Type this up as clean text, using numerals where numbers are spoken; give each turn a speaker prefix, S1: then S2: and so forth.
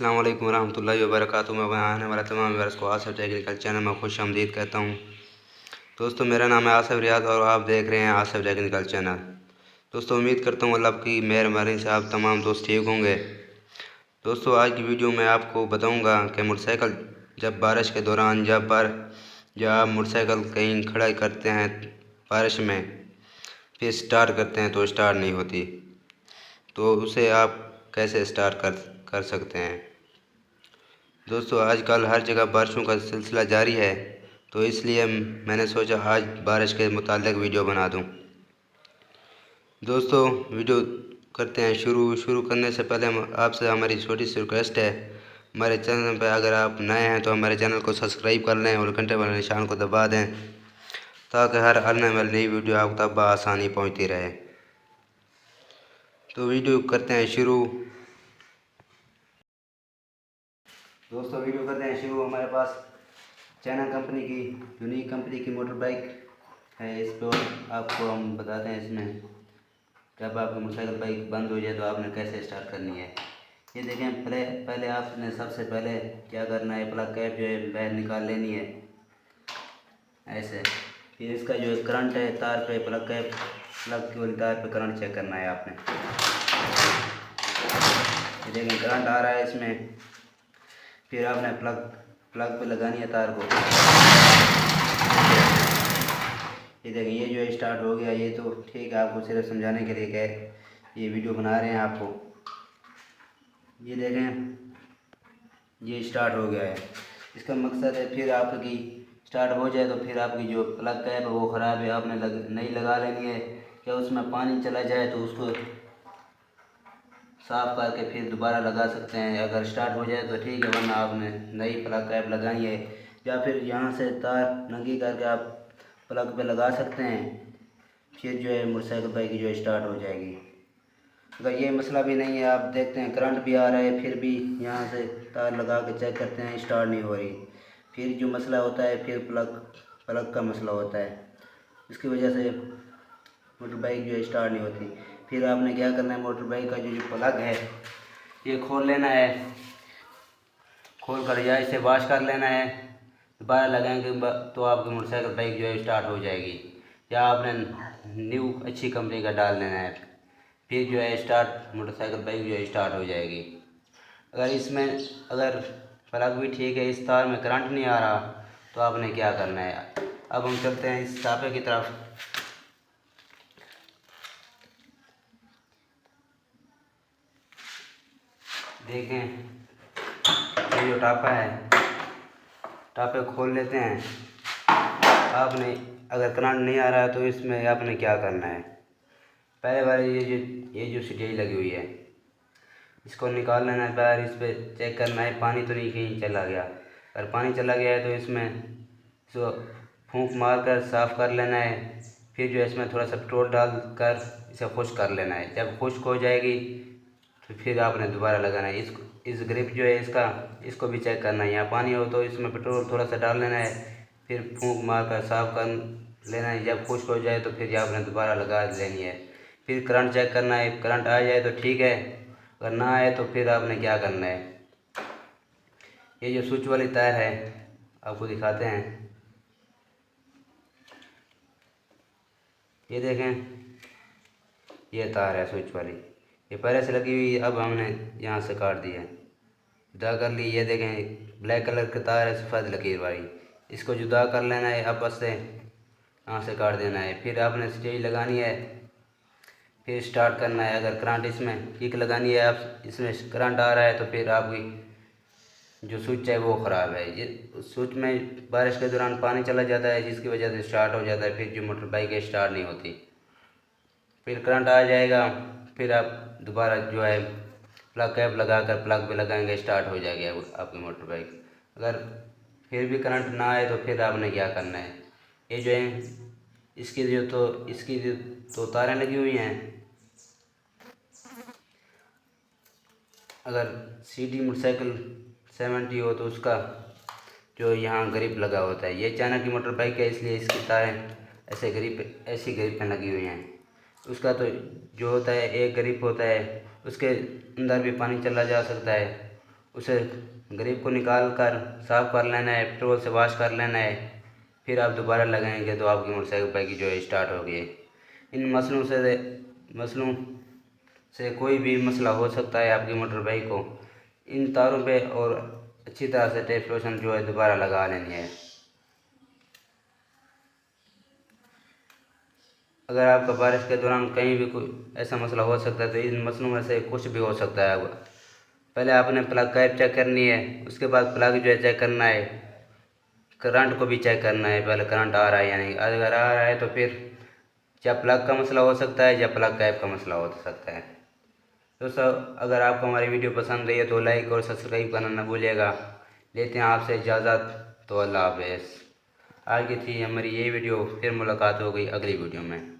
S1: अस्सलाम वालेकुम रहमतुल्लाहि व बरकातुहू। मैं आने वाला तमाम व्यूअर्स को आसिफ टेक्निकल चैनल में खुश आमदीद कहता हूँ। दोस्तों, मेरा नाम है आसिफ रियाज और आप देख रहे हैं आसिफ टेक्निकल चैनल। दोस्तों, उम्मीद करता हूँ अल्लाह की मेहरबानी से आप तमाम दोस्त ठीक होंगे। दोस्तों, आज की वीडियो में आपको बताऊँगा कि मोटरसाइकिल जब बारिश के दौरान जब आप मोटरसाइकिल कहीं खड़ा करते हैं बारिश में, फिर स्टार्ट करते हैं तो स्टार्ट नहीं होती, तो उसे आप कैसे स्टार्ट कर सकते हैं। दोस्तों, आजकल हर जगह बारिशों का सिलसिला जारी है, तो इसलिए मैंने सोचा आज बारिश के मुताल्लिक़ वीडियो बना दूं। दोस्तों, वीडियो करते हैं शुरू करने से पहले आपसे हमारी छोटी सी रिक्वेस्ट है, हमारे चैनल पर अगर आप नए हैं तो हमारे चैनल को सब्सक्राइब कर लें और घंटे वाले निशान को दबा दें, ताकि हर आने वाली नई वीडियो आप तक बआसानी पहुँचती रहे। तो वीडियो करते हैं शुरू। दोस्तों, वीडियो करते हैं शुरू। हमारे पास चाइना कंपनी की यूनिक कंपनी की मोटर बाइक है। इस पर आपको हम बताते हैं इसमें जब आपकी मोटरसाइकिल बाइक बंद हो जाए तो आपने कैसे स्टार्ट करनी है। ये देखें, पहले आपने सबसे पहले क्या करना है, प्लग कैप जो है बाहर निकाल लेनी है ऐसे। फिर इसका जो है करंट है तार पे, प्लग की वाली तार पे करंट चेक करना है आपने। ये देखें, करंट आ रहा है इसमें। फिर आपने प्लग पे लगानी है तार को। ये देखिए, ये जो है स्टार्ट हो गया। ये तो ठीक है, आपको सिर्फ समझाने के लिए क्या ये वीडियो बना रहे हैं आपको। ये देखें, ये स्टार्ट हो गया है। इसका मकसद है फिर आपकी स्टार्ट हो जाए तो फिर आपकी जो प्लग कैप है वो ख़राब है, आपने नई लगा लेनी है। क्या उसमें पानी चला जाए तो उसको साफ़ करके फिर दोबारा लगा सकते हैं। अगर स्टार्ट हो जाए तो ठीक है, वरना आपने नई प्लग कैप लगानी है, या फिर यहाँ से तार नंगी करके आप प्लग पे लगा सकते हैं। फिर जो है मोटरसाइकिल बाइक जो है स्टार्ट हो जाएगी। अगर ये मसला भी नहीं है, आप देखते हैं करंट भी आ रहा है, फिर भी यहाँ से तार लगा के चेक करते हैं स्टार्ट नहीं हो रही, फिर जो मसला होता है फिर प्लग का मसला होता है। इसकी वजह से मोटर बाइक जो है स्टार्ट नहीं होती। फिर आपने क्या करना है, मोटर बाइक का जो प्लग है ये खोल लेना है, खोल कर या इसे वॉश कर लेना है। दोबारा लगाएंगे तो आपकी मोटरसाइकिल बाइक जो है स्टार्ट हो जाएगी, या आपने न्यू अच्छी कंपनी का डाल लेना है। फिर जो है मोटरसाइकिल बाइक जो है स्टार्ट हो जाएगी। अगर प्लग भी ठीक है, इस तार में करंट नहीं आ रहा, तो आपने क्या करना है। अब हम चलते हैं इस टापे की तरफ। देखें, ये जो टापा है, टापे खोल लेते हैं। आपने अगर करंट नहीं आ रहा है तो इसमें आपने क्या करना है, पहले वाली ये जो सिटेज लगी हुई है इसको निकाल लेना है बाहर। इस पर चेक करना है पानी तो नहीं कहीं चला गया। अगर पानी चला गया है तो इसमें इसको फूंक मार कर साफ़ कर लेना है। फिर जो है इसमें थोड़ा सा पेट्रोल डाल कर इसे खुश्क कर लेना है। जब खुश्क हो जाएगी तो फिर आपने दोबारा लगाना है। इस ग्रिप जो है इसको भी चेक करना है। यहाँ पानी हो तो इसमें पेट्रोल थोड़ा सा डाल लेना है, फिर फूंक मार कर साफ़ कर लेना है। जब खुश्क हो जाए तो फिर आपने दोबारा लगा लेनी है। फिर करंट चेक करना है, करंट आ जाए तो ठीक है, अगर ना आए तो फिर आपने क्या करना है। ये जो स्विच वाली तार है आपको दिखाते हैं। ये देखें, ये तार है स्विच वाली, ये पहले से लगी हुई, अब हमने यहाँ से काट दी है, जुदा कर ली। ये देखें, ब्लैक कलर की तार है सफ़ेद लकीर वाली, इसको जुदा कर लेना है आपस से, यहाँ से काट देना है। फिर आपने स्टेज लगानी है, फिर स्टार्ट करना है। अगर करंट इसमें किक लगानी है, आप इसमें करंट आ रहा है तो फिर आपकी जो स्विच है वो ख़राब है। ये स्विच में बारिश के दौरान पानी चला जाता है, जिसकी वजह से स्टार्ट हो जाता है। फिर जो मोटर बाइक है स्टार्ट नहीं होती। फिर करंट आ जाएगा, फिर आप दोबारा जो है प्लग कैप लगा कर प्लग पे लगाएंगे, स्टार्ट हो जाएगी आपकी मोटर बाइक। अगर फिर भी करंट ना आए तो फिर आपने क्या करना है, ये जो है इसकी जो तारें लगी हुई हैं, अगर सीडी मोटरसाइकिल 70 हो तो उसका जो यहाँ ग्रिप लगा होता है, ये चाइना की मोटर बाइक है इसलिए इसकी तारें ऐसी ग्रिप में लगी हुई हैं। उसका तो जो होता है एक ग्रिप होता है, उसके अंदर भी पानी चला जा सकता है, उसे ग्रिप को निकाल कर साफ़ कर लेना है, पेट्रोल से वॉश कर लेना है। फिर आप दोबारा लगाएंगे तो आपकी मोटरसाइकिल बाइक जो है स्टार्ट होगी। इन मसलों से कोई भी मसला हो सकता है आपकी मोटर बाइक को। इन तारों पे और अच्छी तरह से टेप लोशन जो है दोबारा लगा लेनी है। अगर आपका बारिश के दौरान कहीं भी कोई ऐसा मसला हो सकता है तो इन मसलों में से कुछ भी हो सकता है। पहले आपने प्लग कैप चेक करनी है, उसके बाद प्लग जो है चेक करना है, करंट को भी चेक करना है। पहले करंट आ रहा है या नहीं, अगर आ रहा है तो फिर या प्लग का मसला हो सकता है या प्लग कैप का मसला हो सकता है। दोस्तों, अगर आपको हमारी वीडियो पसंद आई है तो लाइक और सब्सक्राइब करना न भूलिएगा। लेते हैं आपसे इजाज़त, तो अल्लाह हाफ़िज़। आज की थी हमारी ये वीडियो, फिर मुलाकात हो गई अगली वीडियो में।